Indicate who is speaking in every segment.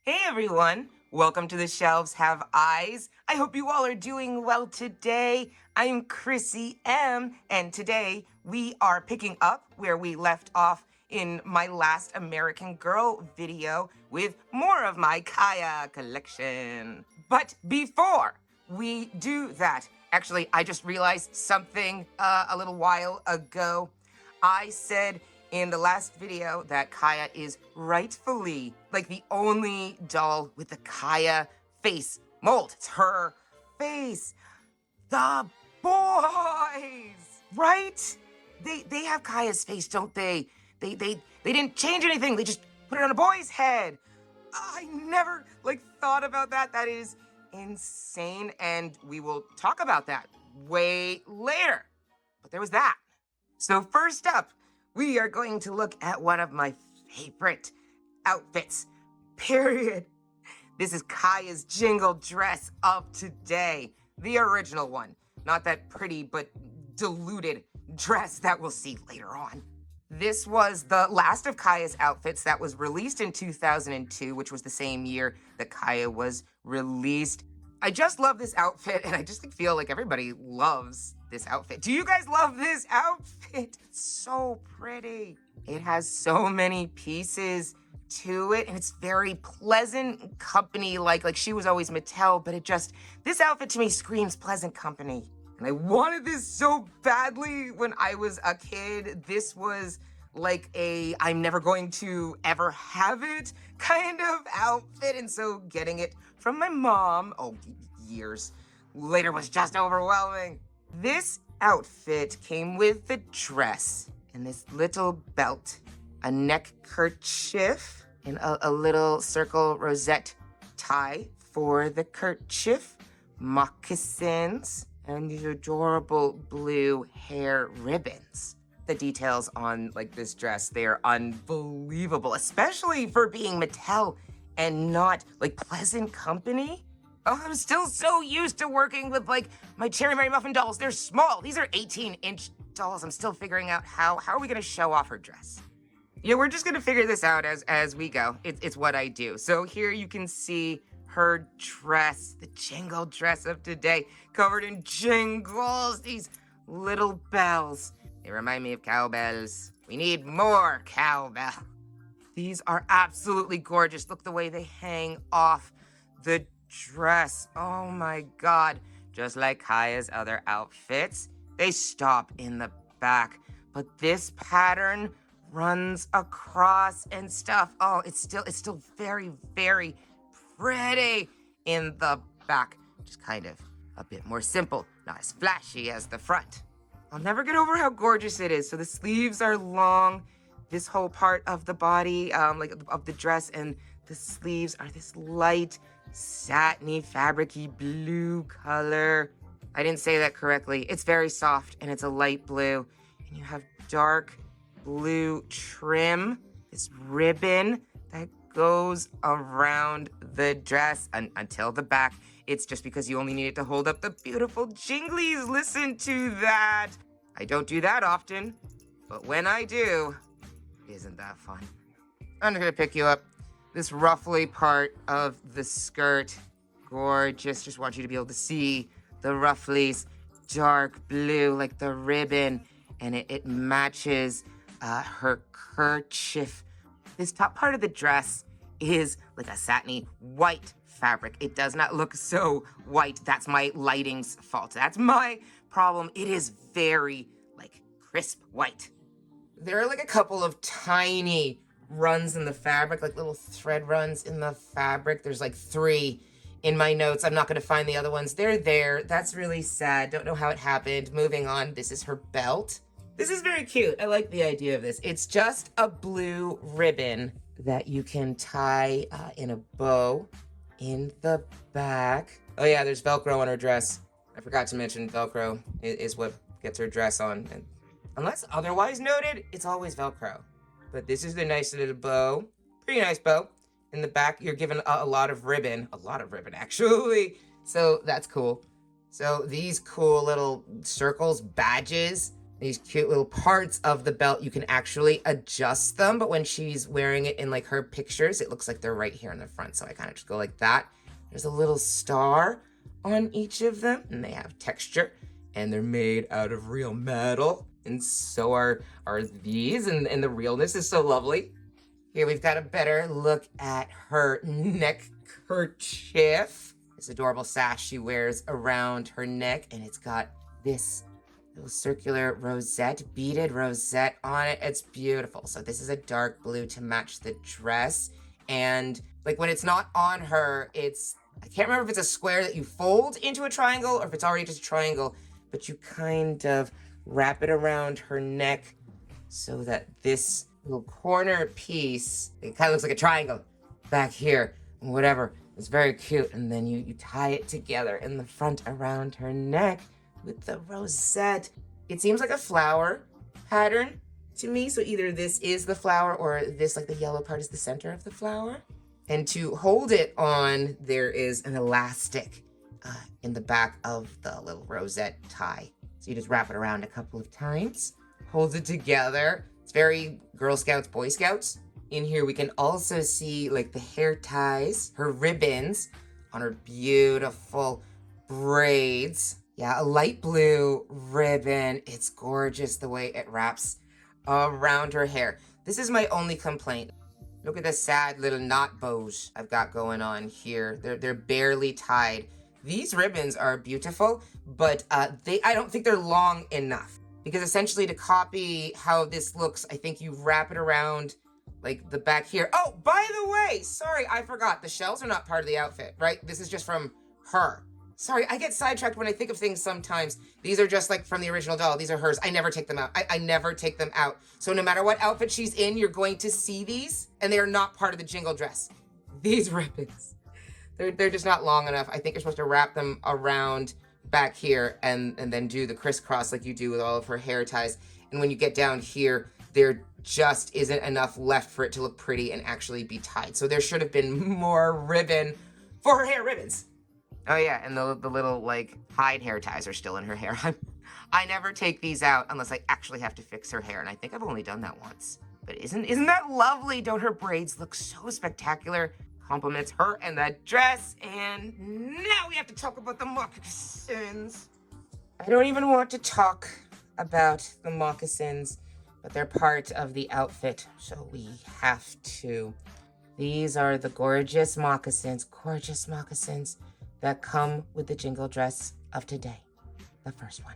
Speaker 1: Hey everyone, welcome to The Shelves Have Eyes. I hope you all are doing well today. I'm KrissyM, and today we are picking up where we left off in my last American Girl video with more of my Kaya collection. But before we do that, actually, I just realized something a little while ago. I said in the last video that Kaya is rightfully like the only doll with the Kaya face mold. It's her face. The boys, right? They have Kaya's face, don't they? They didn't change anything. They just put it on a boy's head. I never thought about that. That is insane, and we will talk about that way later. But there was that. So first up, we are going to look at one of my favorite outfits, period. This is Kaya's Jingle dress of today, the original one. Not that pretty but diluted dress that we'll see later on. This was the last of Kaya's outfits that was released in 2002, which was the same year that Kaya was released. I just love this outfit, and I just feel like everybody loves this outfit. Do you guys love this outfit? It's so pretty. It has so many pieces to it, and it's very pleasant company. Like she was always Mattel, but this outfit to me screams pleasant company. And I wanted this so badly when I was a kid. This was like I'm never going to ever have it kind of outfit. And so getting it from my mom, years later, was just overwhelming. This outfit came with the dress and this little belt, a neck kerchief, and a little circle rosette tie for the kerchief, moccasins, and these adorable blue hair ribbons. The details on this dress, they're unbelievable, especially for being Mattel and not Pleasant Company. Oh, I'm still so used to working with my Cherry Mary Muffin dolls. They're small. These are 18-inch dolls. I'm still figuring out how are we gonna show off her dress. Yeah, we're just gonna figure this out as we go. It's what I do. So here you can see her dress, the Jingle dress of today, covered in jingles, these little bells. They remind me of cowbells. We need more cowbell. These are absolutely gorgeous. Look the way they hang off the dress. Oh my God. Just like Kaya's other outfits, they stop in the back, but this pattern runs across and stuff. Oh, it's still very, very pretty in the back. Just kind of a bit more simple, not as flashy as the front. I'll never get over how gorgeous it is. So the sleeves are long, this whole part of the body, of the dress, and the sleeves are this light, satiny, fabric-y blue color. I didn't say that correctly. It's very soft, and it's a light blue. And you have dark blue trim, this ribbon that goes around the dress until the back. It's just because you only need it to hold up the beautiful jinglies. Listen to that. I don't do that often, but when I do, isn't that fun? I'm gonna pick you up. This ruffly part of the skirt, gorgeous. Just want you to be able to see the rufflies, dark blue like the ribbon, and it matches her kerchief. This top part of the dress is like a satiny white fabric. It does not look so white. That's my lighting's fault. That's my problem. It is very crisp white. There are a couple of tiny runs in the fabric, little thread runs in the fabric. There's 3 in my notes. I'm not gonna find the other ones. They're there. That's really sad. Don't know how it happened. Moving on. This is her belt. This is very cute. I like the idea of this. It's just a blue ribbon that you can tie in a bow in the back. Oh yeah, there's Velcro on her dress. I forgot to mention Velcro is what gets her dress on. And unless otherwise noted, it's always Velcro. But this is the nice little bow. Pretty nice bow. In the back, you're given a lot of ribbon. A lot of ribbon, actually. So that's cool. So these cool little circles, badges, These cute little parts of the belt, you can actually adjust them, but when she's wearing it in like her pictures, it looks like they're right here in the front. So I kind of just go like that. There's a little star on each of them, and they have texture, and they're made out of real metal. And so are these, and the realness is so lovely. Here we've got a better look at her neck kerchief. This adorable sash she wears around her neck, and it's got this little circular rosette, beaded rosette on it. It's beautiful. So this is a dark blue to match the dress. And like when it's not on her, I can't remember if it's a square that you fold into a triangle or if it's already just a triangle, but you kind of wrap it around her neck so that this little corner piece, it kind of looks like a triangle back here, whatever. It's very cute. And then you tie it together in the front around her neck with the rosette. It seems like a flower pattern to me. So either this is the flower or this, like the yellow part, is the center of the flower. And to hold it on, there is an elastic in the back of the little rosette tie. So you just wrap it around a couple of times, hold it together. It's very Girl Scouts, Boy Scouts. In here, we can also see like the hair ties, her ribbons on her beautiful braids. Yeah, a light blue ribbon. It's gorgeous the way it wraps around her hair. This is my only complaint. Look at the sad little knot bows I've got going on here. They're barely tied. These ribbons are beautiful, but I don't think they're long enough. Because essentially to copy how this looks, I think you wrap it around like the back here. Oh, by the way, sorry, I forgot. The shells are not part of the outfit, right? This is just from her. Sorry, I get sidetracked when I think of things sometimes. These are just like from the original doll. These are hers. I never take them out. I never take them out. So no matter what outfit she's in, you're going to see these, and they are not part of the Jingle dress. These ribbons, they're just not long enough. I think you're supposed to wrap them around back here and then do the crisscross like you do with all of her hair ties. And when you get down here, there just isn't enough left for it to look pretty and actually be tied. So there should have been more ribbon for her hair ribbons. Oh yeah, and the little like hide hair ties are still in her hair. I never take these out unless I actually have to fix her hair, and I think I've only done that once. But isn't that lovely? Don't her braids look so spectacular? Compliments her and that dress. And now we have to talk about the moccasins. I don't even want to talk about the moccasins, but they're part of the outfit, so we have to. These are the gorgeous moccasins that come with the Jingle dress of today, the first one.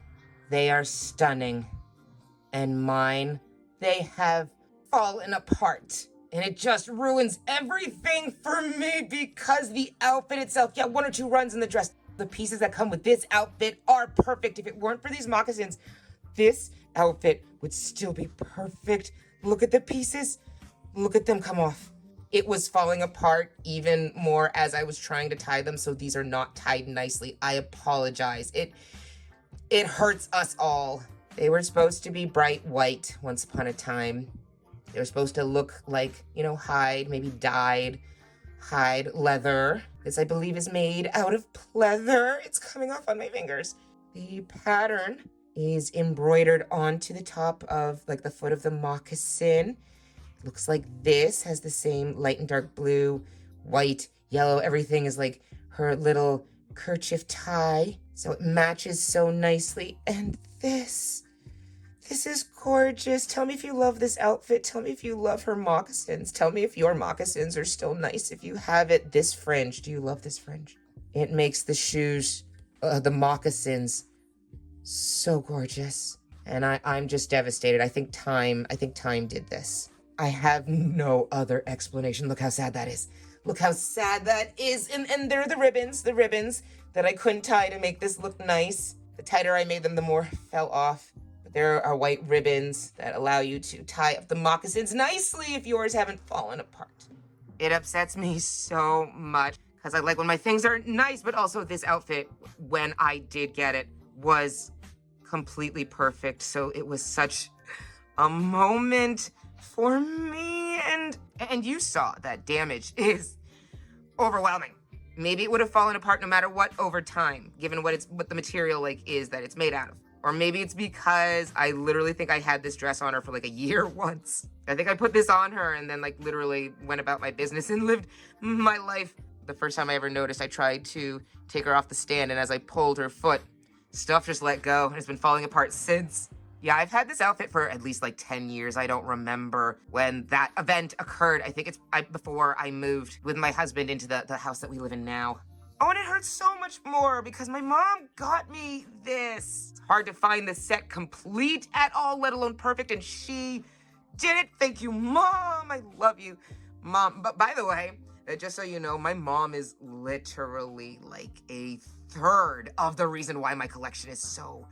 Speaker 1: They are stunning, and mine, they have fallen apart, and it just ruins everything for me because the outfit itself, yeah, 1 or 2 runs in the dress. The pieces that come with this outfit are perfect. If it weren't for these moccasins, this outfit would still be perfect. Look at the pieces. Look at them come off. It was falling apart even more as I was trying to tie them, so these are not tied nicely. I apologize. It hurts us all. They were supposed to be bright white once upon a time. They were supposed to look like, hide, maybe dyed hide leather. This, I believe, is made out of pleather. It's coming off on my fingers. The pattern is embroidered onto the top of like the foot of the moccasin. Looks like this has the same light and dark blue, white, yellow. Everything is like her little kerchief tie. So it matches so nicely. And this is gorgeous. Tell me if you love this outfit. Tell me if you love her moccasins. Tell me if your moccasins are still nice. If you have it, this fringe, do you love this fringe? It makes the shoes, the moccasins, so gorgeous. And I'm just devastated. I think time did this. I have no other explanation. Look how sad that is. Look how sad that is. And they're the ribbons that I couldn't tie to make this look nice. The tighter I made them, the more fell off. But there are white ribbons that allow you to tie up the moccasins nicely if yours haven't fallen apart. It upsets me so much because I like when my things are nice, but also this outfit, when I did get it, was completely perfect. So it was such a moment for me, and you saw that damage is overwhelming. Maybe it would have fallen apart no matter what over time, given what the material is that it's made out of Or maybe it's because I literally think I had this dress on her for like a year once. I think I put this on her and then like literally went about my business and lived my life. The first time I ever noticed, I tried to take her off the stand, and as I pulled her foot, stuff just let go and it's been falling apart since. Yeah, I've had this outfit for at least like 10 years. I don't remember when that event occurred. I think it's before I moved with my husband into the house that we live in now. Oh, and it hurts so much more because my mom got me this. It's hard to find the set complete at all, let alone perfect, and she did it. Thank you, Mom. I love you, Mom. But by the way, just so you know, my mom is literally like a third of the reason why my collection is so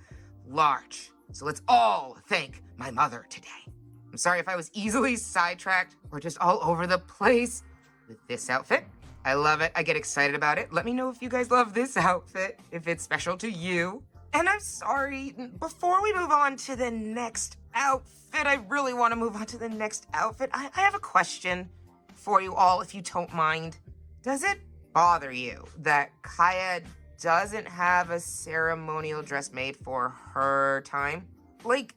Speaker 1: large. So let's all thank my mother today. I'm sorry if I was easily sidetracked or just all over the place with this outfit. I love it. I get excited about it. Let me know if you guys love this outfit, if it's special to you. And I'm sorry, before we move on to the next outfit, I really want to move on to the next outfit. I have a question for you all, if you don't mind. Does it bother you that Kaya doesn't have a ceremonial dress made for her time? Like,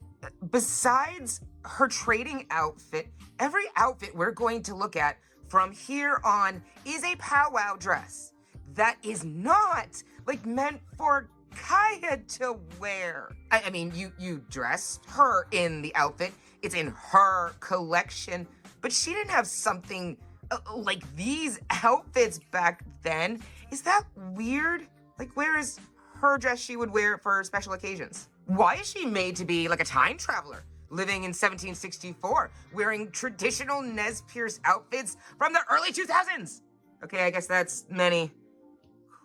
Speaker 1: besides her trading outfit, every outfit we're going to look at from here on is a powwow dress that is not like meant for Kaya to wear. I mean, you dress her in the outfit. It's in her collection, but she didn't have something like these outfits back then. Is that weird? Like, where is her dress she would wear for special occasions? Why is she made to be like a time traveler, living in 1764, wearing traditional Nez Perce outfits from the early 2000s? Okay, I guess that's many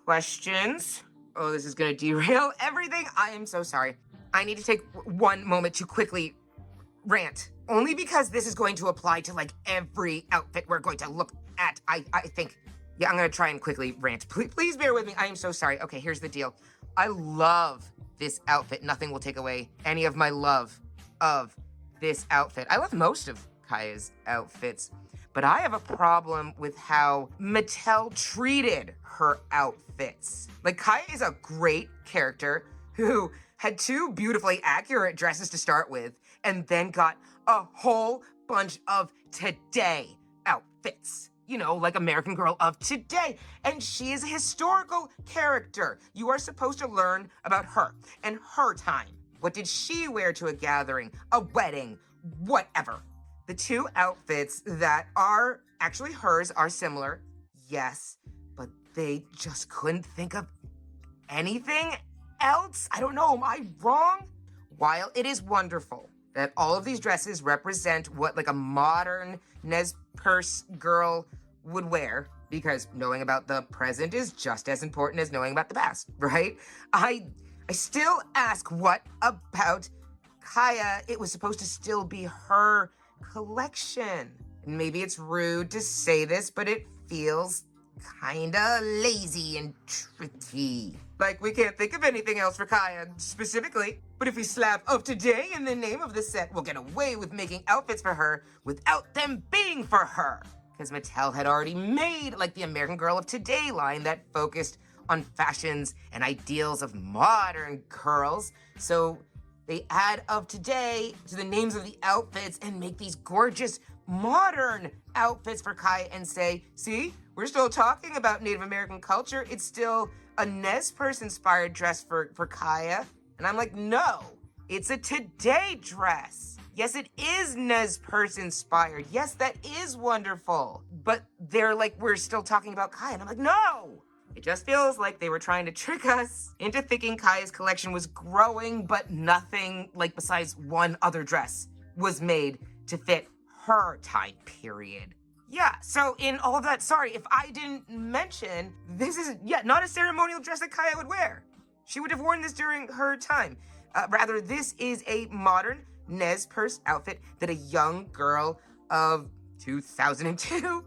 Speaker 1: questions. Oh, this is gonna derail everything. I am so sorry. I need to take one moment to quickly rant. Only because this is going to apply to like every outfit we're going to look at, I think. Yeah, I'm gonna try and quickly rant. Please bear with me. I am so sorry. Okay, here's the deal. I love this outfit. Nothing will take away any of my love of this outfit. I love most of Kaya's outfits, but I have a problem with how Mattel treated her outfits. Like, Kaya is a great character who had two beautifully accurate dresses to start with, and then got a whole bunch of today outfits. You know, like American Girl of today. And she is a historical character. You are supposed to learn about her and her time. What did she wear to a gathering, a wedding, whatever? The two outfits that are actually hers are similar, yes, but they just couldn't think of anything else? I don't know, am I wrong? While it is wonderful that all of these dresses represent what like a modern Nez Perce girl would wear, because knowing about the present is just as important as knowing about the past, right? I still ask, what about Kaya? It was supposed to still be her collection. And maybe it's rude to say this, but it feels kinda lazy and tricky. Like, we can't think of anything else for Kaya specifically, but if we slap "of today" in the name of the set, we'll get away with making outfits for her without them being for her. Because Mattel had already made like the American Girl of Today line that focused on fashions and ideals of modern girls. So they add "of today" to the names of the outfits and make these gorgeous modern outfits for Kaya and say, see, we're still talking about Native American culture. It's still a Nez Perce inspired dress for Kaya. And I'm like, no, it's a today dress. Yes, it is Nez Perce inspired. Yes, that is wonderful. But they're like, we're still talking about Kaya. And I'm like, no. It just feels like they were trying to trick us into thinking Kaya's collection was growing, but nothing, like besides one other dress, was made to fit her time period. Yeah, so in all of that, sorry if I didn't mention, this is, not a ceremonial dress that Kaya would wear. She would have worn this during her time. Rather, this is a modern Nez Perce outfit that a young girl of 2002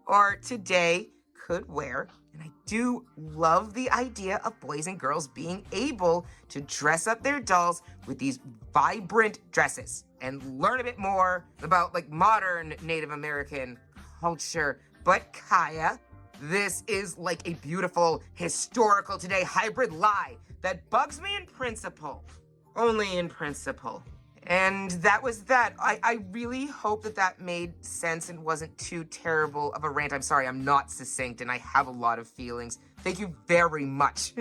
Speaker 1: or today could wear. And I do love the idea of boys and girls being able to dress up their dolls with these vibrant dresses and learn a bit more about like modern Native American culture. But Kaya, this is like a beautiful historical today hybrid lie that bugs me in principle. only in principle. And that was that. I really hope that that made sense and wasn't too terrible of a rant. I'm sorry, I'm not succinct and I have a lot of feelings. Thank you very much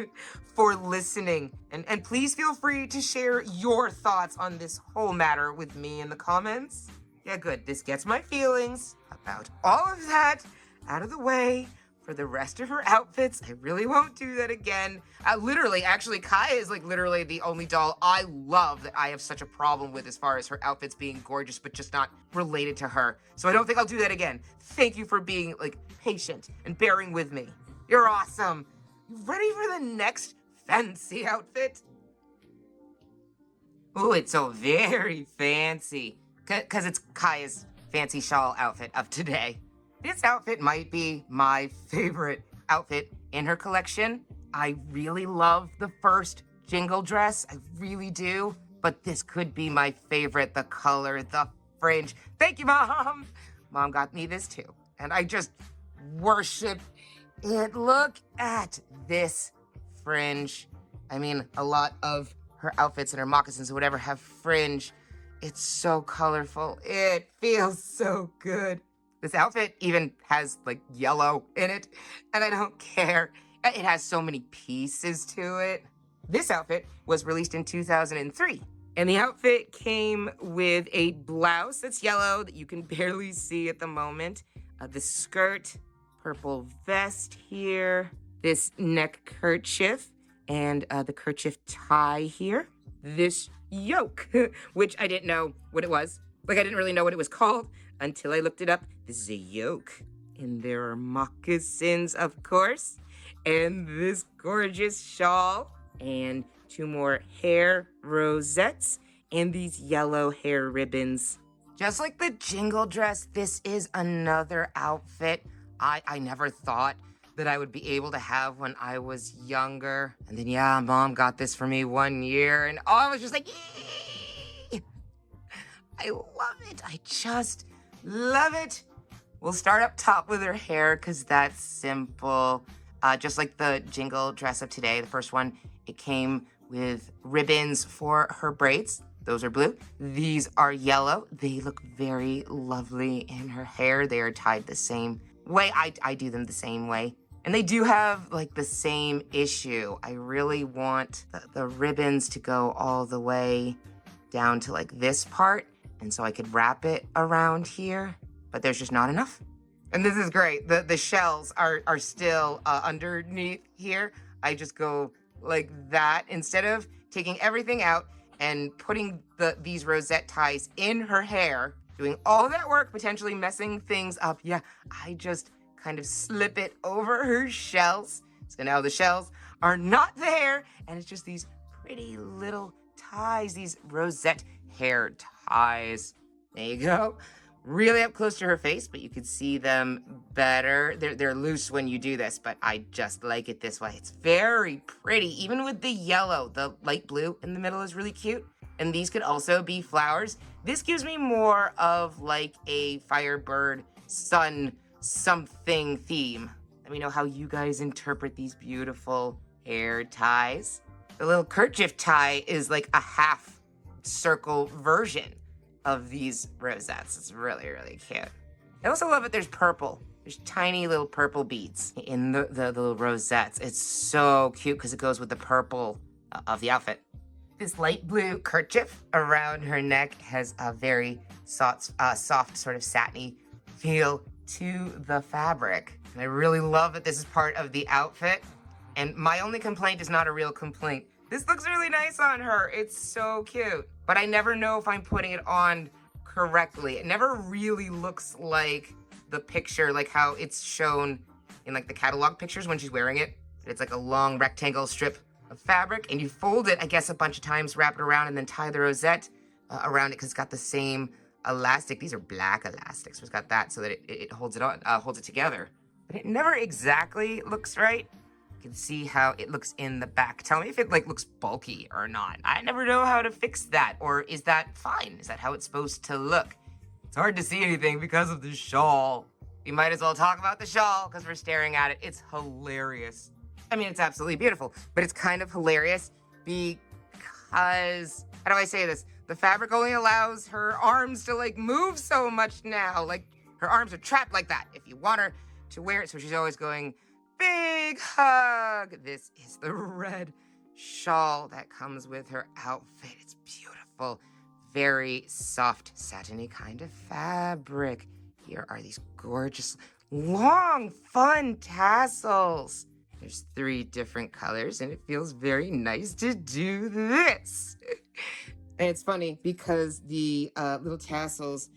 Speaker 1: for listening. And please feel free to share your thoughts on this whole matter with me in the comments. Yeah, good. This gets my feelings about all of that out of the way. For the rest of her outfits, I really won't do that again. Literally, actually, Kaya is like literally the only doll I love that I have such a problem with as far as her outfits being gorgeous, but just not related to her. So I don't think I'll do that again. Thank you for being like patient and bearing with me. You're awesome. You ready for the next fancy outfit? Ooh, it's so very fancy. Cause it's Kaya's fancy shawl outfit of today. This outfit might be my favorite outfit in her collection. I really love the first Jingle dress, I really do. But this could be my favorite, the color, the fringe. Thank you, Mom! Mom got me this too. And I just worship it. Look at this fringe. I mean, a lot of her outfits and her moccasins or whatever have fringe. It's so colorful. It feels so good. This outfit even has like yellow in it, and I don't care. It has so many pieces to it. This outfit was released in 2003, and the outfit came with a blouse that's yellow that you can barely see at the moment, the skirt, purple vest here, this neck kerchief, and the kerchief tie here, this yoke, which I didn't know what it was. Like, I didn't really know what it was called until I looked it up. This is a yoke. And there are moccasins, of course. And this gorgeous shawl. And 2 more hair rosettes. And these yellow hair ribbons. Just like the Jingle dress, this is another outfit I never thought that I would be able to have when I was younger. And then, yeah, Mom got this for me one year. And I was just like, yee! I love it. I just love it. We'll start up top with her hair because that's simple. Just like the Jingle dress of today, the first one, it came with ribbons for her braids. Those are blue. These are yellow. They look very lovely in her hair. They are tied the same way. I do them the same way. And they do have like the same issue. I really want the ribbons to go all the way down to like this part. And so I could wrap it around here, but there's just not enough. And this is great. The shells are still underneath here. I just go like that. Instead of taking everything out and putting these rosette ties in her hair, doing all that work, potentially messing things up. Yeah, I just kind of slip it over her shells. So now the shells are not there, and it's just these pretty little ties, these rosette hair ties. There you go. Really up close to her face, but you can see them better. They're loose when you do this, but I just like it this way. It's very pretty, even with the yellow. The light blue in the middle is really cute. And these could also be flowers. This gives me more of like a Firebird sun something theme. Let me know how you guys interpret these beautiful hair ties. The little kerchief tie is like a half circle version of these rosettes. It's really, really cute. I also love it. There's purple. There's tiny little purple beads in the little rosettes. It's so cute because it goes with the purple of the outfit. This light blue kerchief around her neck has a very soft sort of satiny feel to the fabric. And I really love that this is part of the outfit. And my only complaint is not a real complaint. This looks really nice on her. It's so cute. But I never know if I'm putting it on correctly. It never really looks like the picture, like how it's shown in like the catalog pictures when she's wearing it. It's like a long rectangle strip of fabric, and you fold it, I guess, a bunch of times, wrap it around, and then tie the rosette around it because it's got the same elastic. These are black elastics. So it's got that so that it holds it on, holds it together. But it never exactly looks right. You can see how it looks in the back. Tell me if it like looks bulky or not. I never know how to fix that. Or is that fine? Is that how it's supposed to look? It's hard to see anything because of the shawl. We might as well talk about the shawl because we're staring at it. It's hilarious. I mean, it's absolutely beautiful, but it's kind of hilarious because, how do I say this? The fabric only allows her arms to like move so much now. Like her arms are trapped like that if you want her to wear it. So she's always going, big hug. This is the red shawl that comes with her outfit. It's beautiful. Very soft, satiny kind of fabric. Here are these gorgeous, long, fun tassels. There's 3 different colors, and it feels very nice to do this. And it's funny because the little tassels,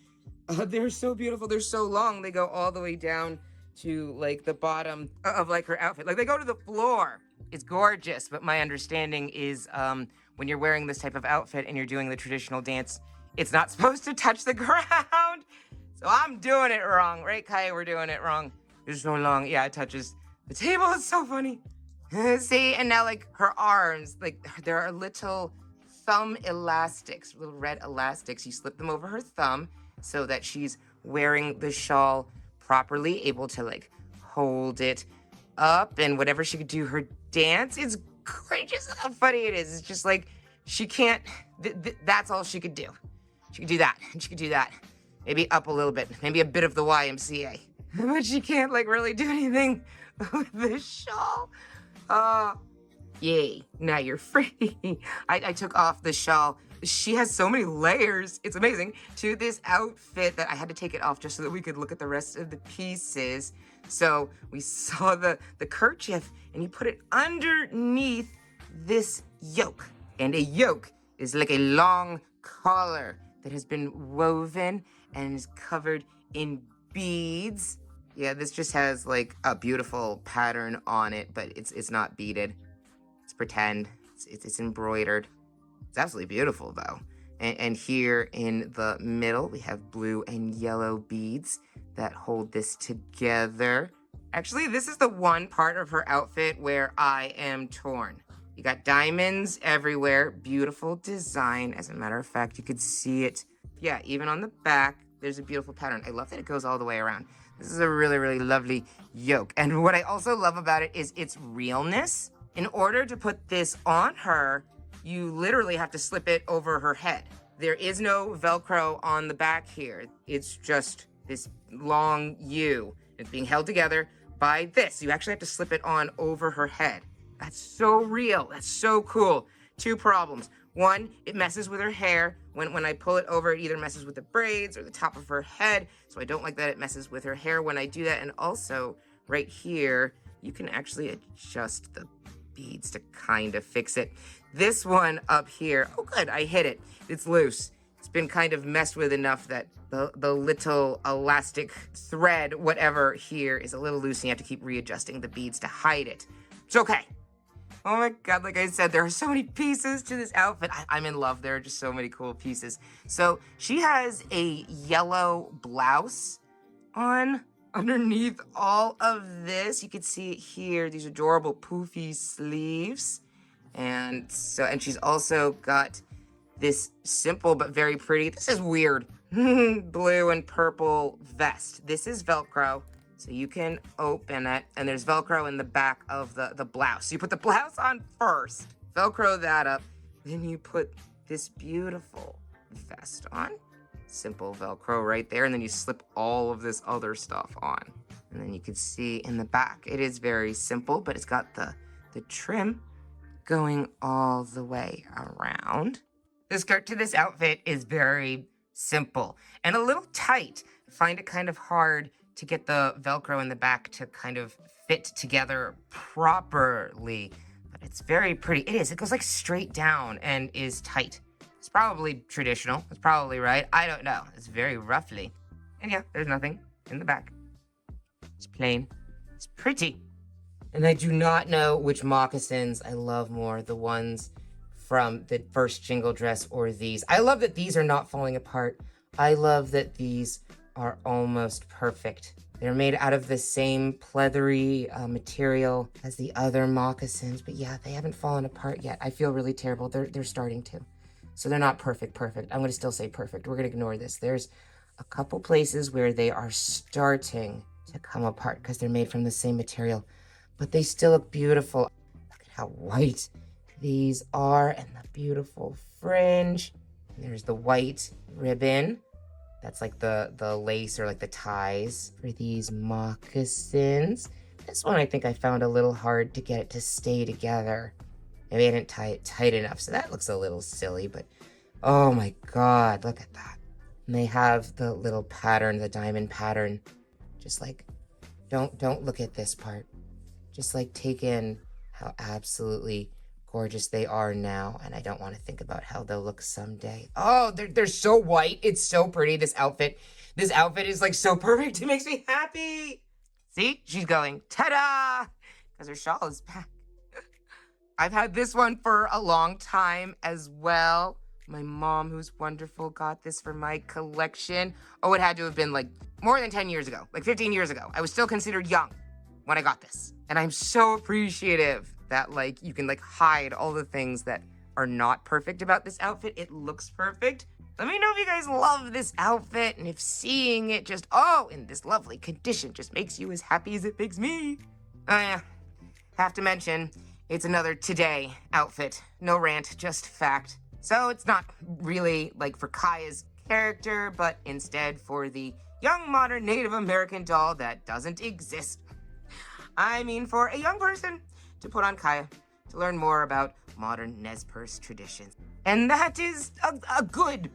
Speaker 1: they're so beautiful. They're so long. They go all the way down to like the bottom of like her outfit. Like they go to the floor. It's gorgeous. But my understanding is when you're wearing this type of outfit and you're doing the traditional dance, it's not supposed to touch the ground. So I'm doing it wrong. Right, Kaya? We're doing it wrong. It's so long. Yeah, it touches the table. It's so funny. See, and now like her arms, like there are little thumb elastics, little red elastics. You slip them over her thumb so that she's wearing the shawl properly, able to like hold it up and whatever she could do her dance. It's gorgeous how funny it is. It's just like she can't, that's all she could do. She could do that, and she could do that. Maybe up a little bit, maybe a bit of the YMCA. But she can't like really do anything with the shawl. Yay, now you're free. I took off the shawl. She has so many layers, it's amazing, to this outfit that I had to take it off just so that we could look at the rest of the pieces. So we saw the kerchief, and you put it underneath this yoke. And a yoke is like a long collar that has been woven and is covered in beads. Yeah, this just has like a beautiful pattern on it, but it's not beaded. It's pretend. It's embroidered. It's absolutely beautiful though. And here in the middle, we have blue and yellow beads that hold this together. Actually, this is the one part of her outfit where I am torn. You got diamonds everywhere. Beautiful design. As a matter of fact, you could see it. Yeah, even on the back, there's a beautiful pattern. I love that it goes all the way around. This is a really, really lovely yoke. And what I also love about it is its realness. In order to put this on her, you literally have to slip it over her head. There is no Velcro on the back here. It's just this long U. It's being held together by this. You actually have to slip it on over her head. That's so real. That's so cool. 2 problems. 1, it messes with her hair. When I pull it over, it either messes with the braids or the top of her head. So I don't like that it messes with her hair when I do that. And also, right here, you can actually adjust the beads to kind of fix it. This one up here, oh good, I hit it. It's loose. It's been kind of messed with enough that the little elastic thread, whatever here, is a little loose and you have to keep readjusting the beads to hide it. It's okay. Oh my God, like I said, there are so many pieces to this outfit. I'm in love. There are just so many cool pieces. So she has a yellow blouse on underneath all of this. You can see it here, these adorable poofy sleeves. And she's also got this simple but very pretty, this is weird, blue and purple vest. This is Velcro. So you can open it, and there's Velcro in the back of the blouse. So you put the blouse on first, Velcro that up, then you put this beautiful vest on. Simple Velcro right there, and then you slip all of this other stuff on. And then you can see in the back, it is very simple, but it's got the trim going all the way around. The skirt to this outfit is very simple and a little tight. I find it kind of hard to get the Velcro in the back to kind of fit together properly, but it's very pretty. It is, it goes like straight down and is tight. It's probably traditional, it's probably right, I don't know. It's very roughly. And yeah, there's nothing in the back. It's plain, it's pretty. And I do not know which moccasins I love more, the ones from the first Jingle dress or these. I love that these are not falling apart. I love that these are almost perfect. They're made out of the same pleathery material as the other moccasins, but yeah, they haven't fallen apart yet. I feel really terrible. They're starting to. So they're not perfect. I'm gonna still say perfect. We're gonna ignore this. There's a couple places where they are starting to come apart because they're made from the same material, but they still look beautiful. Look at how white these are, and the beautiful fringe. And there's the white ribbon. That's like the lace or like the ties for these moccasins. This one I think I found a little hard to get it to stay together. Maybe I didn't tie it tight enough, so that looks a little silly, but oh my God, look at that. And they have the little pattern, the diamond pattern. Just like, don't look at this part. Just like take in how absolutely gorgeous they are now, and I don't want to think about how they'll look someday. Oh, they're so white. It's so pretty, this outfit. This outfit is like so perfect. It makes me happy. See, she's going, ta-da! Because her shawl is back. I've had this one for a long time as well. My mom, who's wonderful, got this for my collection. Oh, it had to have been like more than 10 years ago, like 15 years ago. I was still considered young when I got this. And I'm so appreciative that like you can like hide all the things that are not perfect about this outfit. It looks perfect. Let me know if you guys love this outfit and if seeing it just, in this lovely condition just makes you as happy as it makes me. Oh yeah, have to mention, it's another today outfit. No rant, just fact. So it's not really like for Kaya's character, but instead for the young modern Native American doll that doesn't exist. I mean, for a young person to put on Kaya to learn more about modern Nez Perce traditions. And that is a good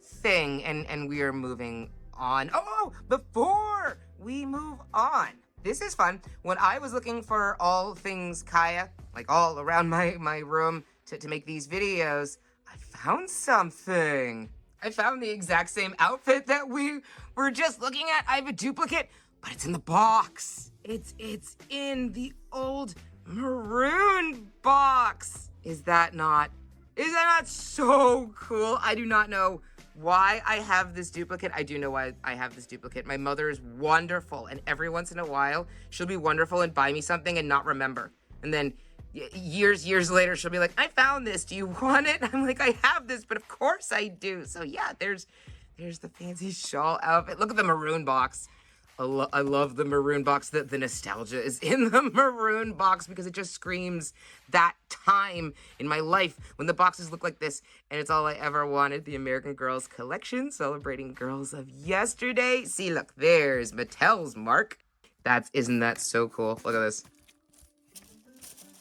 Speaker 1: thing, and we are moving on. Oh, before we move on, this is fun. When I was looking for all things Kaya, like all around my room to make these videos, I found something. I found the exact same outfit that we were just looking at. I have a duplicate, but it's in the box. It's in the old maroon box. Is that not so cool? I do not know why I have this duplicate. I do know why I have this duplicate. My mother is wonderful, and every once in a while, she'll be wonderful and buy me something and not remember. And then years later, she'll be like, I found this. Do you want it? I'm like, I have this, but of course I do. So yeah, there's the fancy shawl outfit. Look at the maroon box. I love the maroon box. The nostalgia is in the maroon box because it just screams that time in my life when the boxes look like this, and it's all I ever wanted. The American Girls collection, celebrating girls of yesterday. See, look, there's Mattel's mark. Isn't that so cool? Look at this.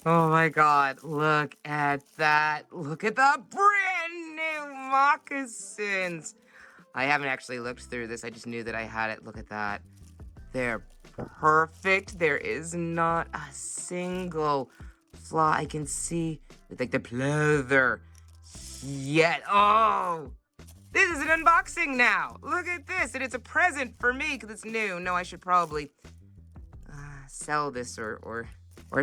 Speaker 1: Oh my God, look at that. Look at the brand new moccasins. I haven't actually looked through this. I just knew that I had it. Look at that. They're perfect. There is not a single flaw I can see with like the pleather yet. Oh, this is an unboxing now. Look at this, and it's a present for me because it's new. No, I should probably sell this or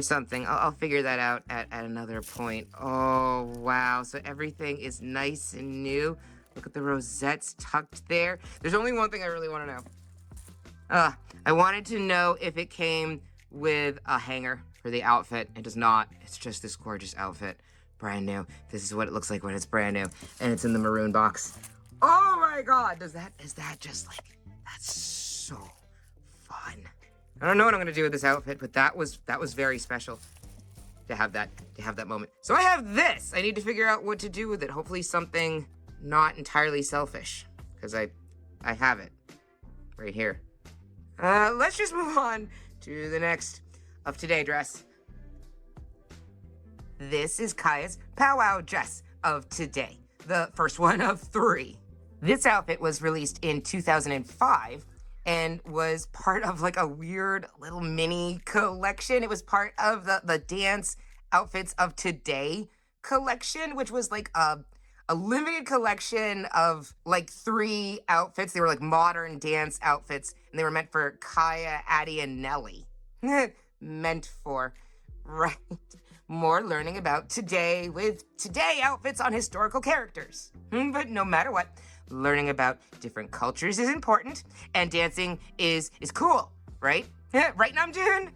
Speaker 1: something. I'll figure that out at another point. Oh, wow. So everything is nice and new. Look at the rosettes tucked there. There's only one thing I really want to know. I wanted to know if it came with a hanger for the outfit. It does not. It's just this gorgeous outfit. Brand new. This is what it looks like when it's brand new. And it's in the maroon box. Oh my God. Is that just like, that's so fun. I don't know what I'm gonna do with this outfit, but that was very special to have that moment. So I have this. I need to figure out what to do with it. Hopefully something not entirely selfish, because I have it right here. Let's just move on to the next of today dress. This is Kaya's powwow dress of today, the first one of 3. This outfit was released in 2005 and was part of like a weird little mini collection. It was part of the Dance Outfits of Today collection, which was like a limited collection of like 3 outfits. They were like modern dance outfits, and they were meant for Kaya, Addie, and Nellie. Meant for, right? More learning about today with today outfits on historical characters. But no matter what, learning about different cultures is important, and dancing is cool, right? Right, Namjoon?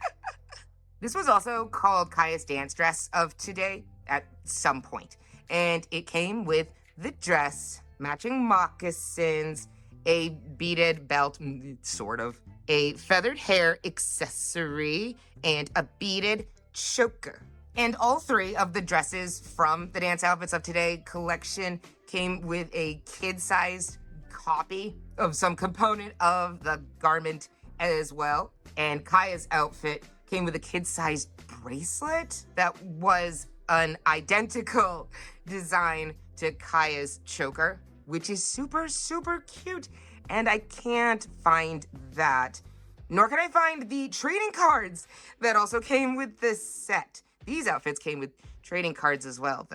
Speaker 1: This was also called Kaya's dance dress of today at some point. And it came with the dress, matching moccasins, a beaded belt, sort of, a feathered hair accessory, and a beaded choker. And all three of the dresses from the Dance Outfits of Today collection came with a kid-sized copy of some component of the garment as well. And Kaya's outfit came with a kid-sized bracelet that was an identical design to Kaya's choker, which is super, super cute. And I can't find that, nor can I find the trading cards that also came with this set. These outfits came with trading cards as well.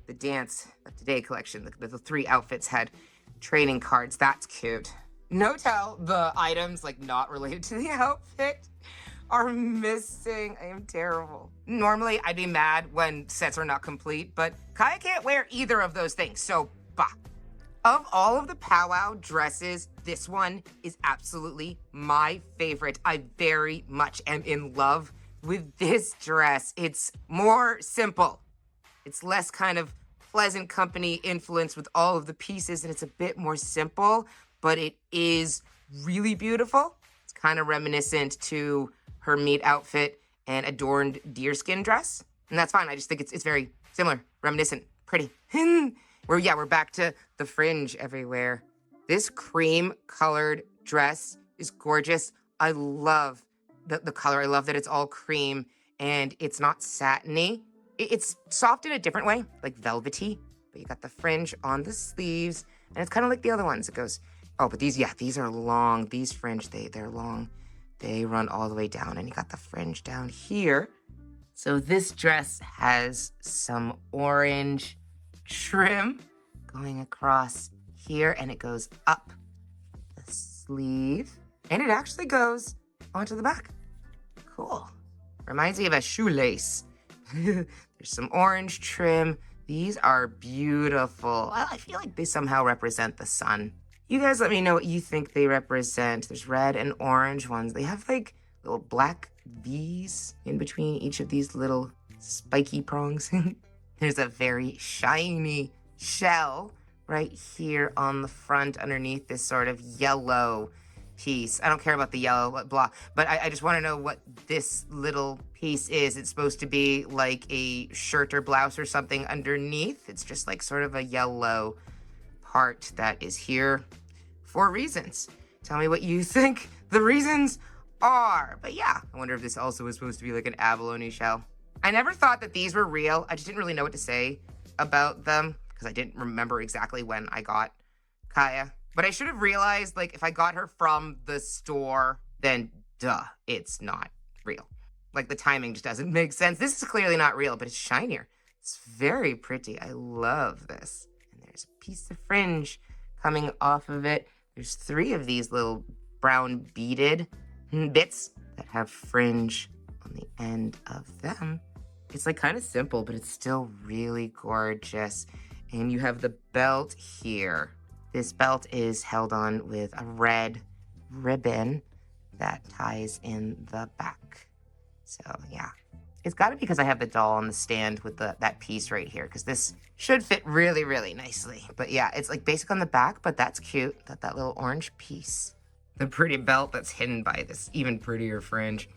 Speaker 1: The Dance of Today collection, the three outfits had trading cards. That's cute. No tell, the items like not related to the outfit are missing. I am terrible. Normally, I'd be mad when sets are not complete, but Kaya can't wear either of those things, so bah. Of all of the powwow dresses, this one is absolutely my favorite. I very much am in love with this dress. It's more simple. It's less kind of pleasant company influence with all of the pieces, and it's a bit more simple, but it is really beautiful. It's kind of reminiscent to her meat outfit and adorned deerskin dress. And that's fine. I just think it's very similar, reminiscent, pretty. We're back to the fringe everywhere. This cream colored dress is gorgeous. I love the color. I love that it's all cream and it's not satiny. It's soft in a different way, like velvety, but you got the fringe on the sleeves, and it's kind of like the other ones. It goes, oh, but these are long. These fringe, they're long. They run all the way down, and you got the fringe down here. So this dress has some orange trim going across here, and it goes up the sleeve, and it actually goes onto the back. Cool. Reminds me of a shoelace. There's some orange trim. These are beautiful. I feel like they somehow represent the sun. You guys let me know what you think they represent. There's red and orange ones. They have like little black V's in between each of these little spiky prongs. There's a very shiny shell right here on the front underneath this sort of yellow piece. I don't care about the yellow, blah, but I just want to know what this little piece is. It's supposed to be like a shirt or blouse or something underneath. It's just like sort of a yellow part that is here for reasons. Tell me what you think the reasons are. But yeah, I wonder if this also is supposed to be like an abalone shell. I never thought that these were real. I just didn't really know what to say about them because I didn't remember exactly when I got Kaya. But I should have realized, like, if I got her from the store, then duh, it's not real. Like, the timing just doesn't make sense. This is clearly not real, but it's shinier. It's very pretty. I love this. And there's a piece of fringe coming off of it. There's 3 of these little brown beaded bits that have fringe on the end of them. It's like kind of simple, but it's still really gorgeous. And you have the belt here. This belt is held on with a red ribbon that ties in the back. So yeah, it's got to be because I have the doll on the stand with that piece right here, because this should fit really, really nicely. But yeah, it's like basic on the back, but that's cute, that little orange piece. The pretty belt that's hidden by this even prettier fringe.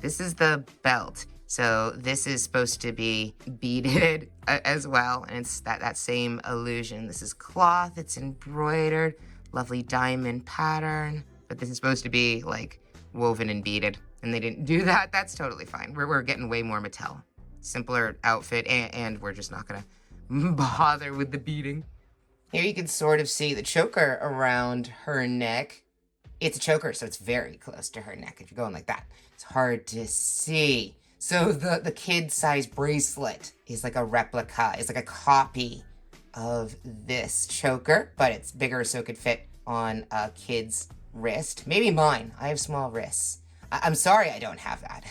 Speaker 1: This is the belt. So this is supposed to be beaded as well, and it's that same illusion. This is cloth, it's embroidered, lovely diamond pattern, but this is supposed to be like woven and beaded, and they didn't do that. That's totally fine. We're getting way more Mattel. Simpler outfit, and we're just not gonna bother with the beading. Here you can sort of see the choker around her neck. It's a choker, so it's very close to her neck. If you're going like that, it's hard to see. So the kid-size bracelet is like a replica, it's like a copy of this choker, but it's bigger so it could fit on a kid's wrist. Maybe mine. I have small wrists. I'm sorry I don't have that.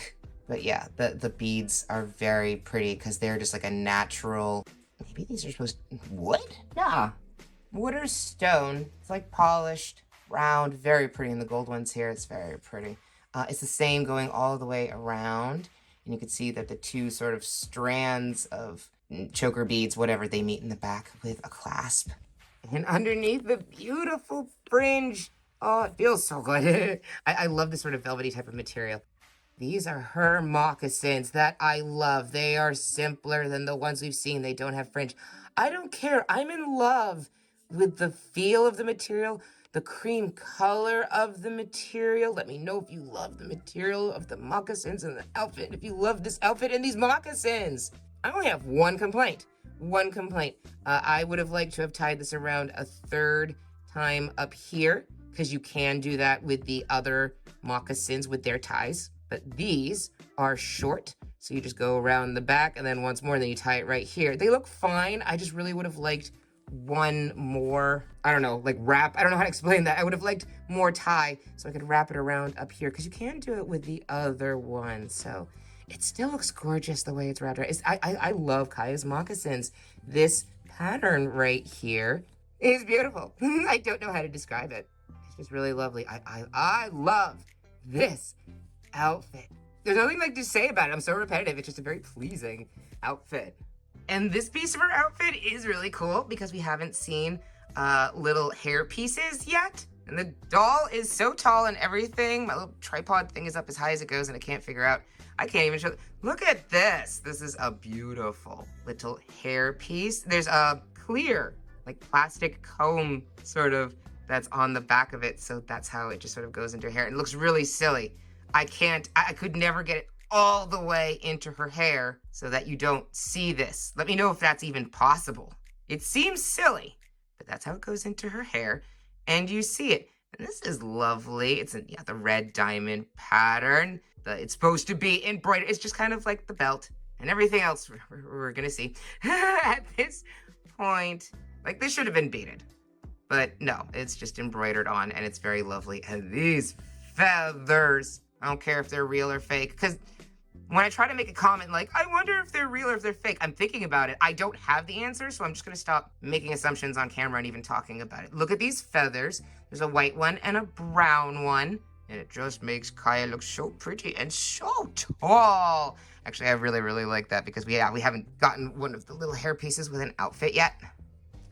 Speaker 1: But yeah, the beads are very pretty because they're just like a natural, maybe these are supposed to, wood? Nah, wood or stone. It's like polished, round, very pretty. And the gold ones here, it's very pretty. It's the same going all the way around. And you can see that the 2 sort of strands of choker beads, whatever, they meet in the back with a clasp. And underneath the beautiful fringe. Oh, it feels so good. I love this sort of velvety type of material. These are her moccasins that I love. They are simpler than the ones we've seen. They don't have fringe. I don't care. I'm in love with the feel of the material, the cream color of the material. Let me know if you love the material of the moccasins and the outfit. If you love this outfit and these moccasins. I only have one complaint. One complaint. I would have liked to have tied this around a third time up here, because you can do that with the other moccasins with their ties. But these are short, so you just go around the back and then once more, and then you tie it right here. They look fine. I just really would have liked one more, I don't know, like wrap. I don't know how to explain that. I would have liked more tie so I could wrap it around up here, because you can do it with the other one. So it still looks gorgeous the way it's wrapped around. I love Kaya's moccasins. This pattern right here is beautiful. I don't know how to describe it. It's just really lovely. I love this outfit. There's nothing like to say about it. I'm so repetitive. It's just a very pleasing outfit. And this piece of her outfit is really cool because we haven't seen little hair pieces yet. And the doll is so tall and everything. My little tripod thing is up as high as it goes and I can't figure out. I can't even show. Look at this. This is a beautiful little hair piece. There's a clear, like plastic comb sort of that's on the back of it. So that's how it just sort of goes into her hair. It looks really silly. I could never get it all the way into her hair so that you don't see this. Let me know if that's even possible. It seems silly, but that's how it goes into her hair and you see it. And this is lovely. It's the red diamond pattern. It's supposed to be embroidered. It's just kind of like the belt and everything else we're gonna see at this point. Like this should have been beaded, but no, it's just embroidered on and it's very lovely. And these feathers, I don't care if they're real or fake, because when I try to make a comment like, I wonder if they're real or if they're fake, I'm thinking about it. I don't have the answer, so I'm just gonna stop making assumptions on camera and even talking about it. Look at these feathers. There's a white one and a brown one, and it just makes Kaya look so pretty and so tall. Actually, I really, really like that because we haven't gotten one of the little hair pieces with an outfit yet.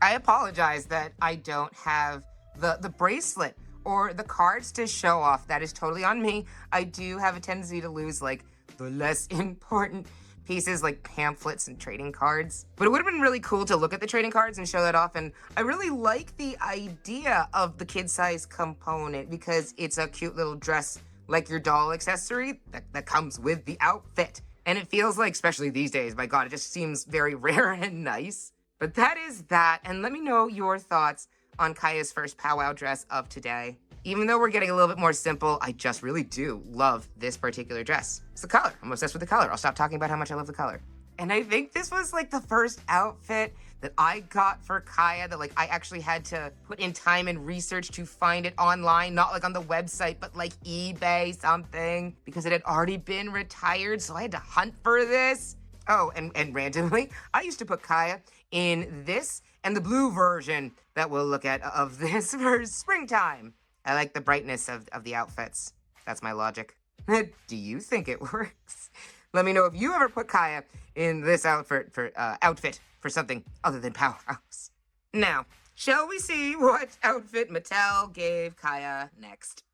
Speaker 1: I apologize that I don't have the bracelet or the cards to show off. That is totally on me. I do have a tendency to lose like the less important pieces like pamphlets and trading cards. But it would have been really cool to look at the trading cards and show that off. And I really like the idea of the kid size component because it's a cute little dress like your doll accessory that comes with the outfit. And it feels like, especially these days, my God, it just seems very rare and nice. But that is that. And let me know your thoughts on Kaya's first powwow dress of today. Even though we're getting a little bit more simple, I just really do love this particular dress. It's the color. I'm obsessed with the color. I'll stop talking about how much I love the color. And I think this was like the first outfit that I got for Kaya that like I actually had to put in time and research to find it online, not like on the website, but like eBay something, because it had already been retired. So I had to hunt for this. Oh, and randomly, I used to put Kaya in this and the blue version that we'll look at of this for springtime. I like the brightness of the outfits. That's my logic. Do you think it works? Let me know if you ever put Kaya in this outfit for something other than powerhouse. Now, shall we see what outfit Mattel gave Kaya next?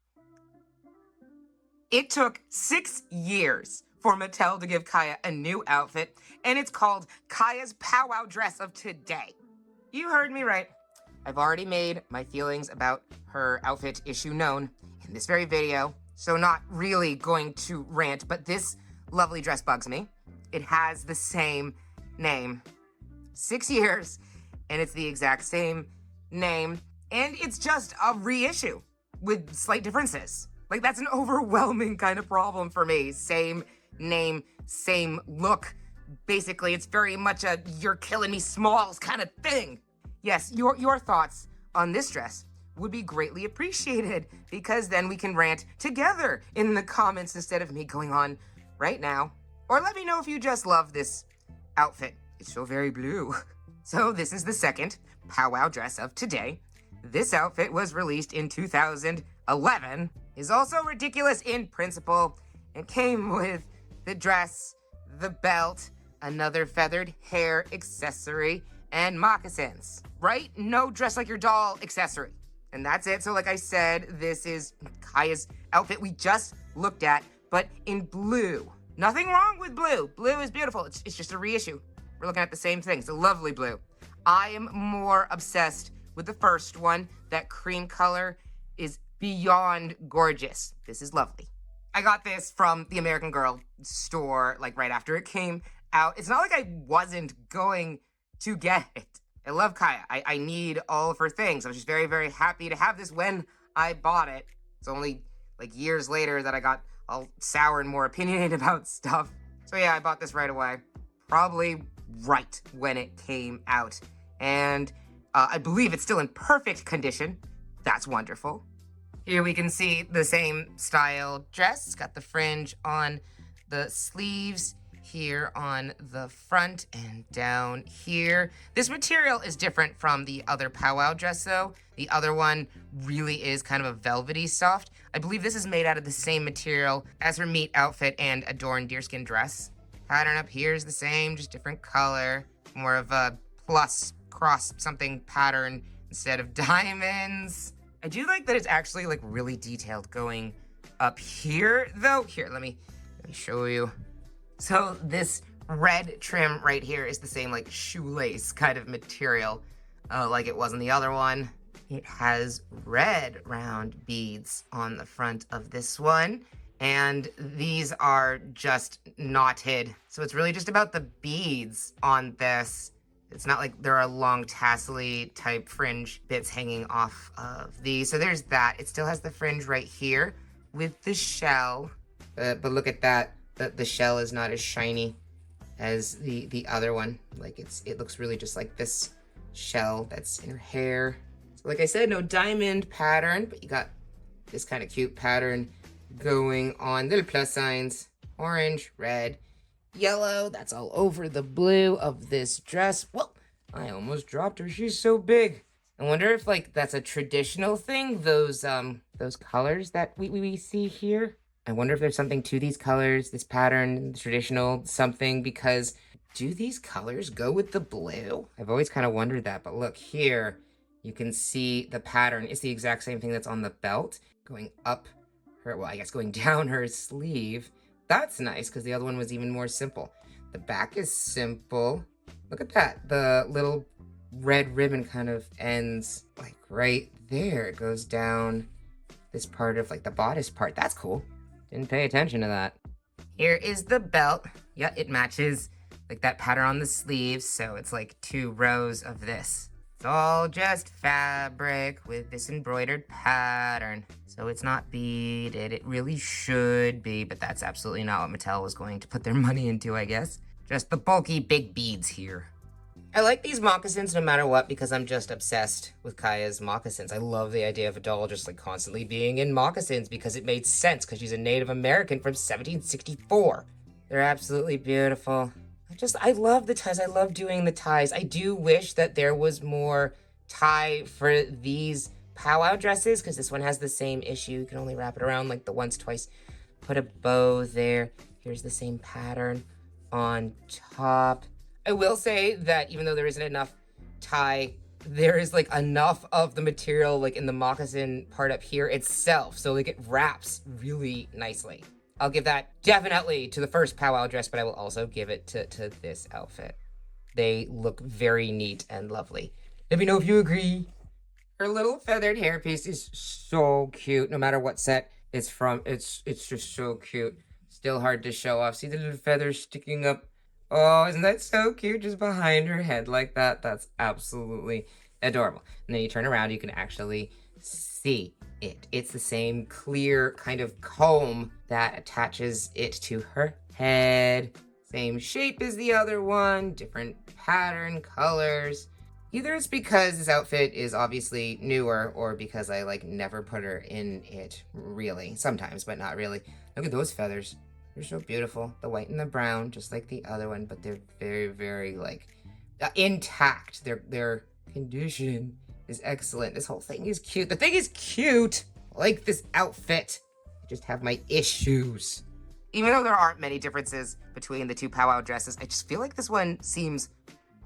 Speaker 1: It took 6 years for Mattel to give Kaya a new outfit, and it's called Kaya's powwow dress of today. You heard me right. I've already made my feelings about her outfit issue known in this very video, so not really going to rant, but this lovely dress bugs me. It has the same name. 6 years, and it's the exact same name, and it's just a reissue with slight differences. Like, that's an overwhelming kind of problem for me. Same name, same look. Basically, it's very much a you're killing me smalls kind of thing. Yes, your thoughts on this dress would be greatly appreciated because then we can rant together in the comments instead of me going on right now. Or let me know if you just love this outfit. It's so very blue. So this is the second powwow dress of today. This outfit was released in 2011, is also ridiculous in principle. It came with the dress, the belt, another feathered hair accessory, and moccasins, right? No dress like your doll accessory. And that's it. So like I said, this is Kaya's outfit we just looked at, but in blue. Nothing wrong with blue. Blue is beautiful. It's just a reissue. We're looking at the same thing. It's a lovely blue. I am more obsessed with the first one. That cream color is beyond gorgeous. This is lovely. I got this from the American Girl store, like right after it came out. It's not like I wasn't going to get it. I love Kaya. I need all of her things. I was just very, very happy to have this when I bought it. It's only like years later that I got all sour and more opinionated about stuff. So yeah, I bought this right away. Probably right when it came out. And I believe it's still in perfect condition. That's wonderful. Here we can see the same style dress. It's got the fringe on the sleeves, here on the front, and down here. This material is different from the other powwow dress though. The other one really is kind of a velvety soft. I believe this is made out of the same material as her meat outfit and adorned deerskin dress. Pattern up here is the same, just different color. More of a plus cross something pattern instead of diamonds. I do like that it's actually like really detailed going up here though. Here, let me show you. So this red trim right here is the same like shoelace kind of material like it was in the other one. It has red round beads on the front of this one, and these are just knotted. So it's really just about the beads on this. It's not like there are long tassel-y type fringe bits hanging off of these. So there's that. It still has the fringe right here with the shell. But look at that. The shell is not as shiny as the other one. Like it looks really just like this shell that's in her hair. So like I said, no diamond pattern, but you got this kind of cute pattern going on. Little plus signs, orange, red, yellow. That's all over the blue of this dress. Well, I almost dropped her. She's so big. I wonder if like that's a traditional thing, those colors that we see here. I wonder if there's something to these colors, this pattern, traditional something, because do these colors go with the blue? I've always kind of wondered that, but look here, you can see the pattern. It's the exact same thing that's on the belt, going up her, well, I guess going down her sleeve. That's nice, because the other one was even more simple. The back is simple. Look at that. The little red ribbon kind of ends like right there. It goes down this part of like the bodice part. That's cool. Didn't pay attention to that. Here is the belt. Yeah, it matches like that pattern on the sleeves, so it's like 2 rows of this. It's all just fabric with this embroidered pattern. So it's not beaded. It really should be, but that's absolutely not what Mattel was going to put their money into, I guess. Just the bulky big beads here. I like these moccasins no matter what because I'm just obsessed with Kaya's moccasins. I love the idea of a doll just like constantly being in moccasins because it made sense because she's a Native American from 1764. They're absolutely beautiful. I love the ties. I love doing the ties. I do wish that there was more tie for these powwow dresses because this one has the same issue. You can only wrap it around like the once, twice. Put a bow there. Here's the same pattern on top. I will say that even though there isn't enough tie, there is like enough of the material like in the moccasin part up here itself. So like it wraps really nicely. I'll give that definitely to the first powwow dress, but I will also give it to this outfit. They look very neat and lovely. Let me know if you agree. Her little feathered hairpiece is so cute, no matter what set it's from. It's just so cute. Still hard to show off. See the little feathers sticking up. Oh, isn't that so cute? Just behind her head like that. That's absolutely adorable. And then you turn around, you can actually see it. It's the same clear kind of comb that attaches it to her head. Same shape as the other one, different pattern, colors. Either it's because this outfit is obviously newer or because I like never put her in it really. Sometimes, but not really. Look at those feathers. They're so beautiful. The white and the brown, just like the other one, but they're very, very like intact. Their condition is excellent. This whole thing is cute. The thing is cute. I like this outfit. I just have my issues. Even though there aren't many differences between the two powwow dresses, I just feel like this one seems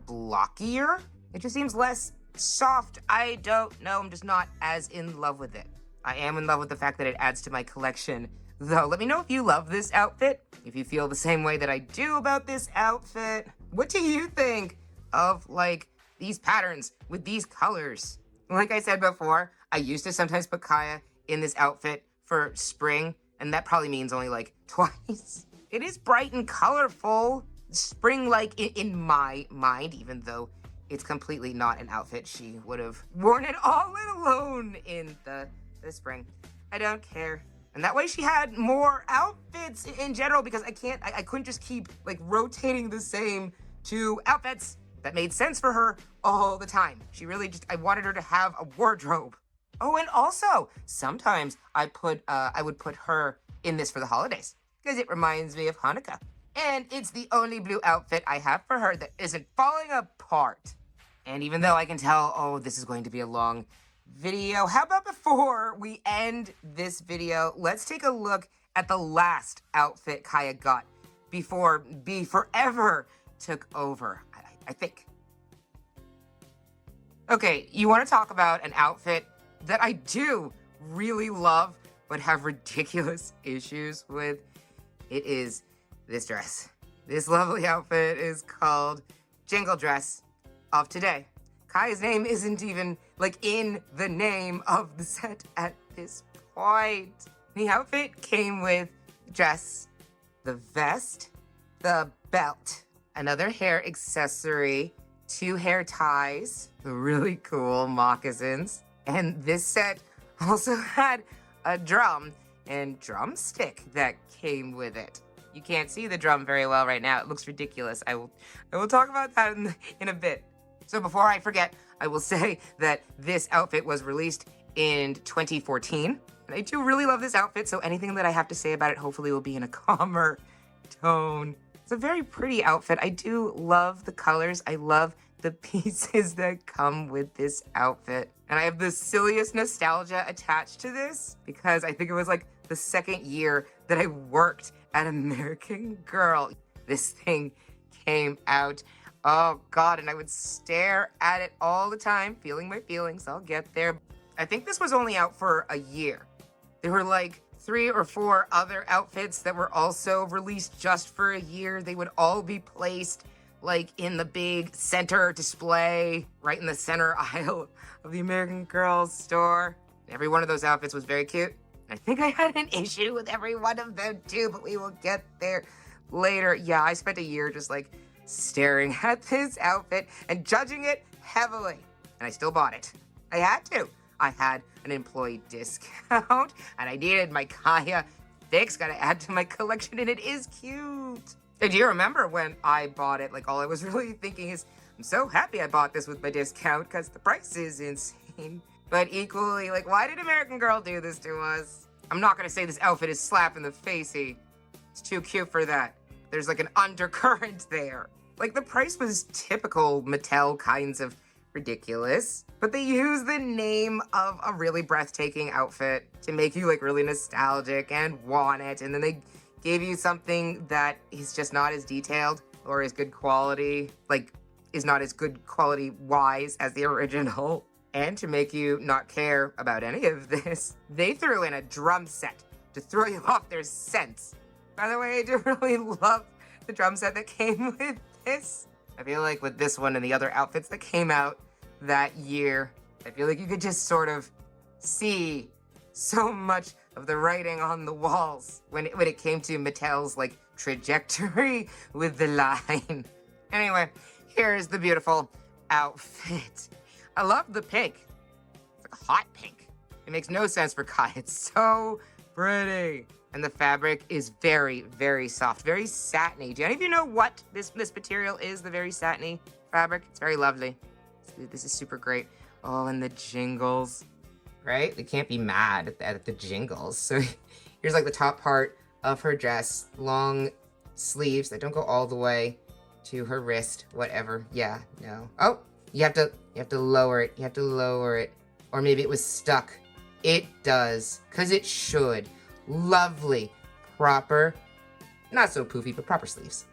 Speaker 1: blockier. It just seems less soft. I don't know. I'm just not as in love with it. I am in love with the fact that it adds to my collection Though, let me know if you love this outfit, if you feel the same way that I do about this outfit. What do you think of, like, these patterns with these colors? Like I said before, I used to sometimes put Kaya in this outfit for spring, and that probably means only, like, twice. It is bright and colorful, spring-like in my mind, even though it's completely not an outfit she would have worn it all alone in the spring. I don't care. And that way she had more outfits in general, because I couldn't just keep like rotating the same two outfits that made sense for her all the time. She really I wanted her to have a wardrobe. Oh, and also sometimes I would put her in this for the holidays because it reminds me of Hanukkah. And it's the only blue outfit I have for her that isn't falling apart. And even though I can tell, oh, this is going to be a long video, how about before we end this video, let's take a look at the last outfit Kaya got before Be Forever took over, I think. Okay, you want to talk about an outfit that I do really love but have ridiculous issues with? It is this dress. This lovely outfit is called Jingle Dress of Today. Kaya's name isn't even like in the name of the set at this point. The outfit came with the dress, the vest, the belt, another hair accessory, 2 hair ties, the really cool moccasins, and this set also had a drum and drumstick that came with it. You can't see the drum very well right now. It looks ridiculous. I will talk about that in a bit. So before I forget, I will say that this outfit was released in 2014. And I do really love this outfit, so anything that I have to say about it hopefully will be in a calmer tone. It's a very pretty outfit. I do love the colors. I love the pieces that come with this outfit. And I have the silliest nostalgia attached to this because I think it was like the second year that I worked at American Girl. This thing came out. Oh God, and I would stare at it all the time, feeling my feelings. I'll get there. I think this was only out for a year. There were like 3 or 4 other outfits that were also released just for a year. They would all be placed like in the big center display, right in the center aisle of the American Girl store. Every one of those outfits was very cute. I think I had an issue with every one of them too, but we will get there later. Yeah, I spent a year just like staring at this outfit and judging it heavily. And I still bought it. I had to. I had an employee discount and I needed my Kaya fix. Gotta add to my collection, and it is cute. And do you remember when I bought it? Like, all I was really thinking is, I'm so happy I bought this with my discount because the price is insane. But equally, like, why did American Girl do this to us? I'm not gonna say this outfit is slap in the facey. It's too cute for that. There's like an undercurrent there. Like, the price was typical Mattel kinds of ridiculous, but they used the name of a really breathtaking outfit to make you like really nostalgic and want it, and then they gave you something that is just not as detailed or as good quality, like is not as good quality wise as the original. And to make you not care about any of this, they threw in a drum set to throw you off their scents. By the way, I do really love the drum set that came with this. I feel like with this one and the other outfits that came out that year, I feel like you could just sort of see so much of the writing on the walls when it came to Mattel's like trajectory with the line. Anyway, here's the beautiful outfit. I love the pink. It's like a hot pink. It makes no sense for Kai. It's so pretty. And the fabric is very, very soft, very satiny. Do any of you know what this material is, the very satiny fabric? It's very lovely. This is super great. Oh, and the jingles, right? They can't be mad at the jingles. So here's like the top part of her dress, long sleeves that don't go all the way to her wrist, whatever. Yeah, no. Oh, you have to lower it. You have to lower it. Or maybe it was stuck. It does, because it should. Lovely, proper, not so poofy, but proper sleeves.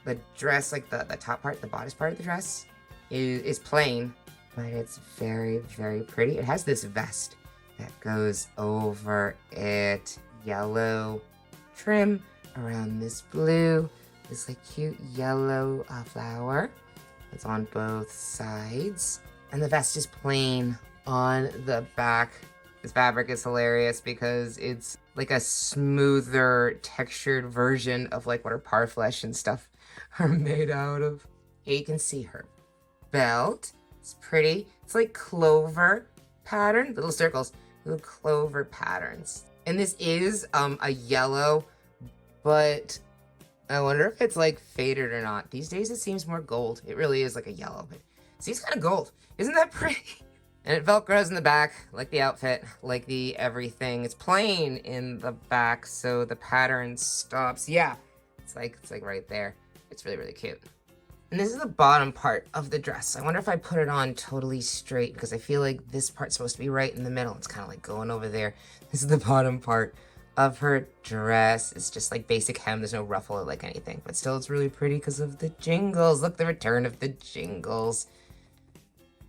Speaker 1: The dress, like the top part, the bodice part of the dress is plain, but it's very, very pretty. It has this vest that goes over it, yellow trim around this blue, this like cute yellow flower. It's on both sides. And the vest is plain on the back. This fabric is hilarious because it's like a smoother textured version of like what her parfleche and stuff are made out of. Here you can see her belt. It's pretty. It's like clover pattern, little circles, little clover patterns. And this is a yellow, but I wonder if it's like faded or not. These days it seems more gold. It really is like a yellow, but see, it's kind of gold. Isn't that pretty? And it velcros in the back, like the outfit, like the everything. It's plain in the back, so the pattern stops. Yeah, it's like right there. It's really, really cute. And this is the bottom part of the dress. I wonder if I put it on totally straight, because I feel like this part's supposed to be right in the middle. It's kind of like going over there. This is the bottom part of her dress. It's just like basic hem. There's no ruffle or like anything, but still it's really pretty because of the jingles. Look, the return of the jingles.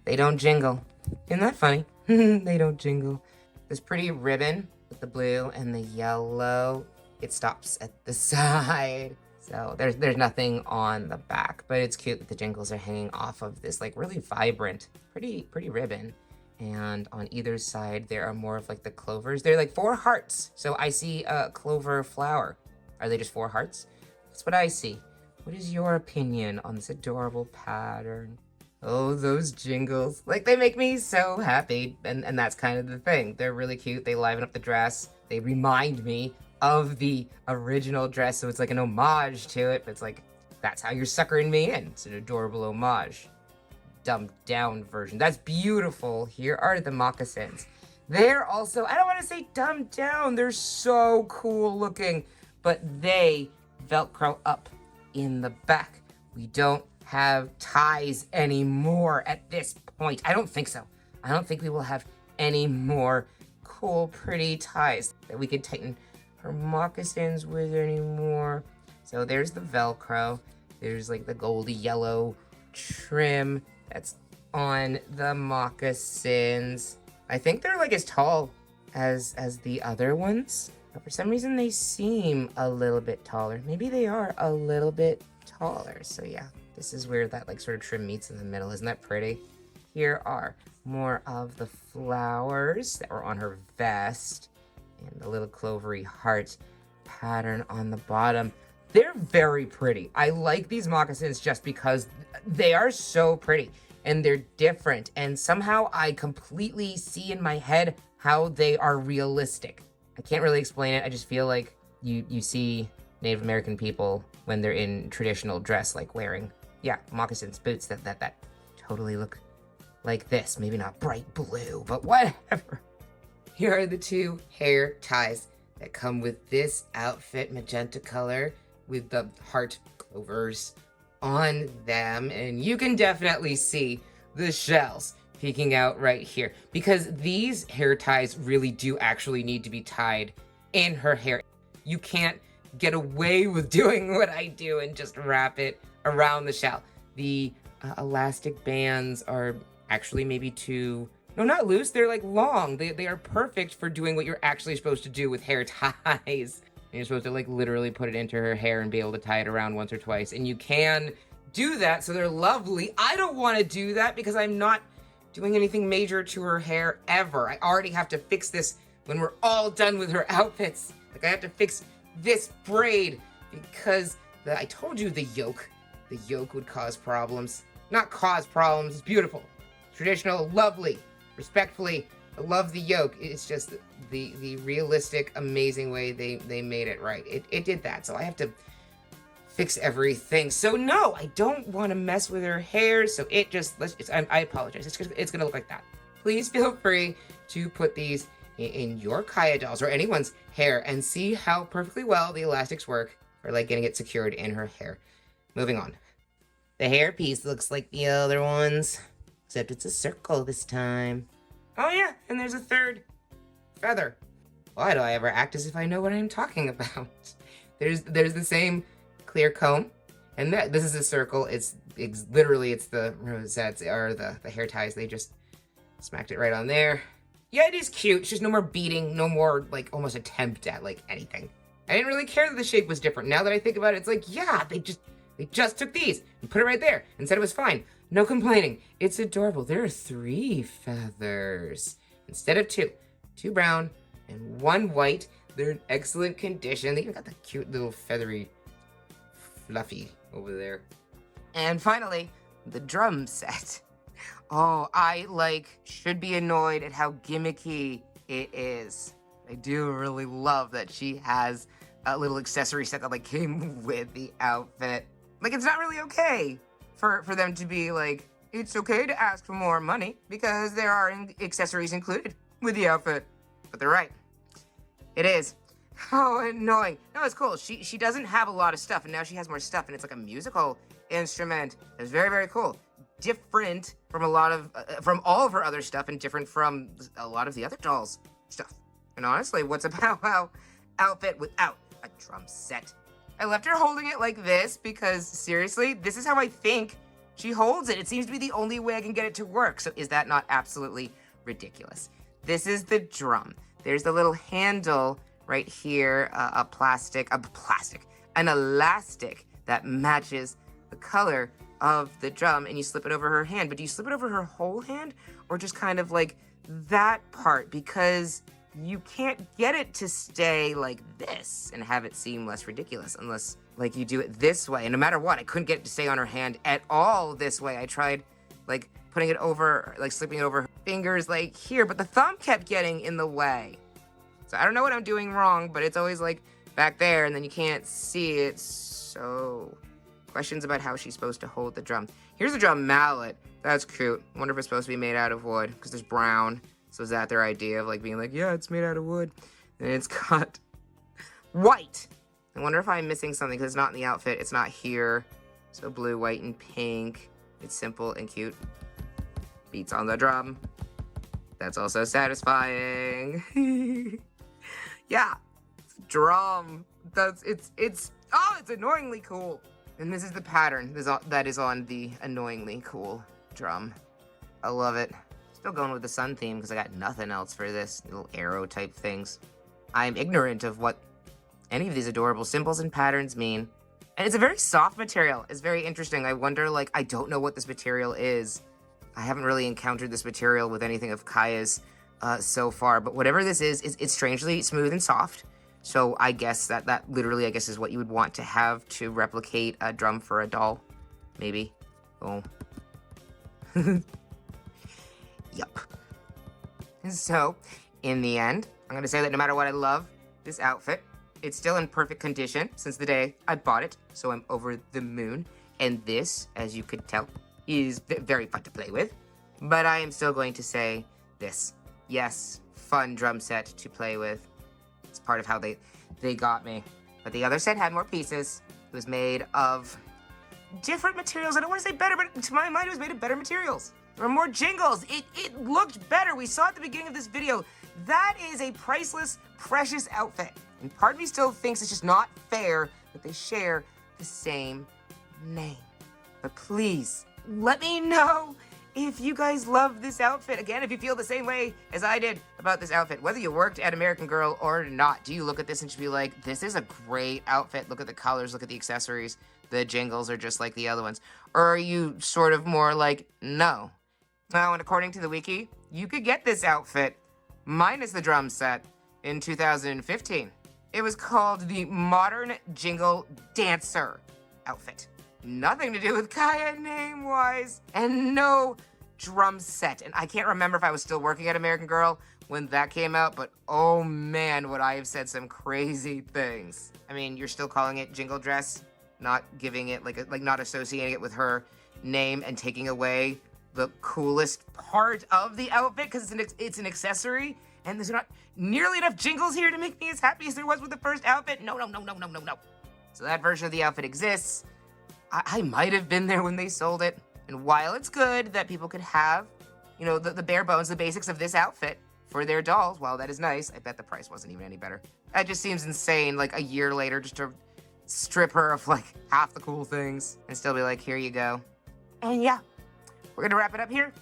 Speaker 1: They don't jingle. Isn't that funny? They don't jingle. This pretty ribbon with the blue and the yellow. It stops at the side. So there's nothing on the back, but it's cute that the jingles are hanging off of this like really vibrant, pretty ribbon. And on either side, there are more of like the clovers. They're like 4 hearts. So I see a clover flower. Are they just 4 hearts? That's what I see. What is your opinion on this adorable pattern? Oh, those jingles. Like, they make me so happy. And that's kind of the thing. They're really cute. They liven up the dress. They remind me of the original dress. So it's like an homage to it. But it's like, that's how you're suckering me in. It's an adorable homage. Dumbed down version. That's beautiful. Here are the moccasins. They're also, I don't want to say dumbed down. They're so cool looking. But they Velcro up in the back. We don't have ties anymore at this point. I don't think so. I don't think we will have any more cool, pretty ties that we could tighten her moccasins with anymore. So there's the Velcro. There's like the goldy yellow trim that's on the moccasins. I think they're like as tall as the other ones, but for some reason they seem a little bit taller. Maybe they are a little bit taller. So yeah, this is where that like sort of trim meets in the middle. Isn't that pretty? Here are more of the flowers that were on her vest and the little clovery heart pattern on the bottom. They're very pretty. I like these moccasins just because they are so pretty and they're different. And somehow I completely see in my head how they are realistic. I can't really explain it. I just feel like you see Native American people when they're in traditional dress, like wearing, yeah, moccasins, boots that totally look like this. Maybe not bright blue, but whatever. Here are the 2 hair ties that come with this outfit, magenta color with the heart clovers on them. And you can definitely see the shells peeking out right here because these hair ties really do actually need to be tied in her hair. You can't get away with doing what I do and just wrap it around the shell. The elastic bands are actually maybe too, no, not loose, they're like long. They are perfect for doing what you're actually supposed to do with hair ties. And you're supposed to like literally put it into her hair and be able to tie it around once or twice. And you can do that, so they're lovely. I don't want to do that because I'm not doing anything major to her hair ever. I already have to fix this when we're all done with her outfits. Like I have to fix this braid because I told you the yoke would cause problems. Not cause problems, it's beautiful. Traditional, lovely, respectfully, I love the yoke. It's just the realistic, amazing way they made it right. It did that, so I have to fix everything. So no, I don't want to mess with her hair, so it just, I apologize. It's gonna look like that. Please feel free to put these in your Kaya doll's or anyone's hair and see how perfectly well the elastics work for like getting it secured in her hair. Moving on. The hair piece looks like the other ones, except it's a circle this time. Oh yeah, and there's a 3rd feather. Why do I ever act as if I know what I'm talking about? There's the same clear comb, and this is a circle. It's literally the rosettes or the hair ties. They just smacked it right on there. Yeah, it is cute. It's just no more beading, no more like almost attempt at like anything. I didn't really care that the shape was different. Now that I think about it, it's like, yeah, they just took these and put it right there and said it was fine. No complaining. It's adorable. There are 3 feathers instead of 2. 2 brown and 1 white. They're in excellent condition. They even got the cute little feathery fluffy over there. And finally, the drum set. Oh, I should be annoyed at how gimmicky it is. I do really love that she has a little accessory set that came with the outfit. It's not really okay for them to be like, it's okay to ask for more money because there are accessories included with the outfit. But they're right. It is. How annoying. No, it's cool. She doesn't have a lot of stuff, and now she has more stuff, and it's like a musical instrument. It's very, very cool. Different from from all of her other stuff, and different from a lot of the other dolls' stuff. And honestly, what's a powwow outfit without a drum set? I left her holding it like this because, seriously, this is how I think she holds it. It seems to be the only way I can get it to work. So is that not absolutely ridiculous? This is the drum. There's the little handle right here, an elastic that matches the color of the drum, and you slip it over her hand. But do you slip it over her whole hand or just kind of like that part? Because you can't get it to stay like this and have it seem less ridiculous unless you do it this way. And no matter what, I couldn't get it to stay on her hand at all this way. I tried putting it over, slipping it over her fingers here, but the thumb kept getting in the way. So I don't know what I'm doing wrong, but it's always back there and then you can't see it. So questions about how she's supposed to hold the drum. Here's the drum mallet. That's cute. I wonder if it's supposed to be made out of wood because there's brown. So is that their idea of being yeah, it's made out of wood? And it's got white. I wonder if I'm missing something because it's not in the outfit. It's not here. So blue, white, and pink. It's simple and cute. Beats on the drum. That's also satisfying. Yeah, it's a drum. It's annoyingly cool. And this is the pattern that is on the annoyingly cool drum. I love it. Still going with the sun theme because I got nothing else for this. Little arrow type things. I'm ignorant of what any of these adorable symbols and patterns mean. And it's a very soft material. It's very interesting. I wonder, I don't know what this material is. I haven't really encountered this material with anything of Kaya's so far. But whatever this is, it's strangely smooth and soft. So I guess that literally, is what you would want to have to replicate a drum for a doll. Maybe. Oh. Yup. So, in the end, I'm going to say that no matter what I love this outfit, it's still in perfect condition since the day I bought it, so I'm over the moon. And this, as you could tell, is very fun to play with. But I am still going to say this. Yes, fun drum set to play with. It's part of how they got me. But the other set had more pieces. It was made of different materials. I don't want to say better, but to my mind, it was made of better materials. There were more jingles. It looked better. We saw at the beginning of this video. That is a priceless, precious outfit. And part of me still thinks it's just not fair that they share the same name. But please, let me know if you guys love this outfit. Again, if you feel the same way as I did about this outfit, whether you worked at American Girl or not, do you look at this and just be like, this is a great outfit. Look at the colors, look at the accessories. The jingles are just like the other ones. Or are you sort of more like, no? Now, and according to the wiki, you could get this outfit minus the drum set in 2015. It was called the Modern Jingle Dancer outfit. Nothing to do with Kaya name-wise, and no drum set. And I can't remember if I was still working at American Girl when that came out, but oh man, would I have said some crazy things. I mean, you're still calling it jingle dress, not giving it, not associating it with her name and taking away the coolest part of the outfit because it's an accessory, and there's not nearly enough jingles here to make me as happy as there was with the first outfit. No. So that version of the outfit exists. I might have been there when they sold it, and while it's good that people could have, the bare bones, the basics of this outfit for their dolls, while that is nice, I bet the price wasn't even any better. That just seems insane, a year later, just to strip her of, half the cool things and still be like, here you go. And yeah. We're going to wrap it up here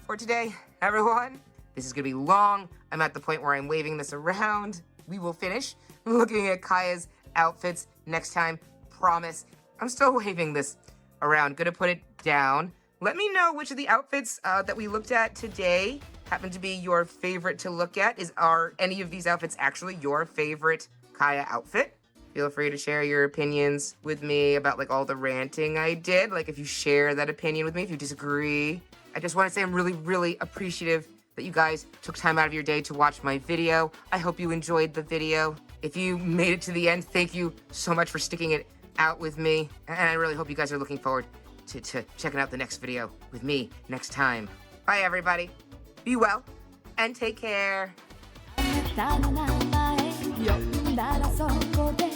Speaker 1: for today, everyone. This is going to be long. I'm at the point where I'm waving this around. we will finish looking at Kaya's outfits next time. Promise. I'm still waving this around. Gonna put it down. Let me know which of the outfits that we looked at today happen to be your favorite to look at. Are any of these outfits actually your favorite Kaya outfit? Feel free to share your opinions with me about like all the ranting I did. Like if you share that opinion with me, if you disagree. I just want to say I'm really, really appreciative that you guys took time out of your day to watch my video. I hope you enjoyed the video. If you made it to the end, thank you so much for sticking it out with me. And I really hope you guys are looking forward to checking out the next video with me next time. Bye, everybody. Be well and take care.
Speaker 2: あなたの名前呼んだらそこで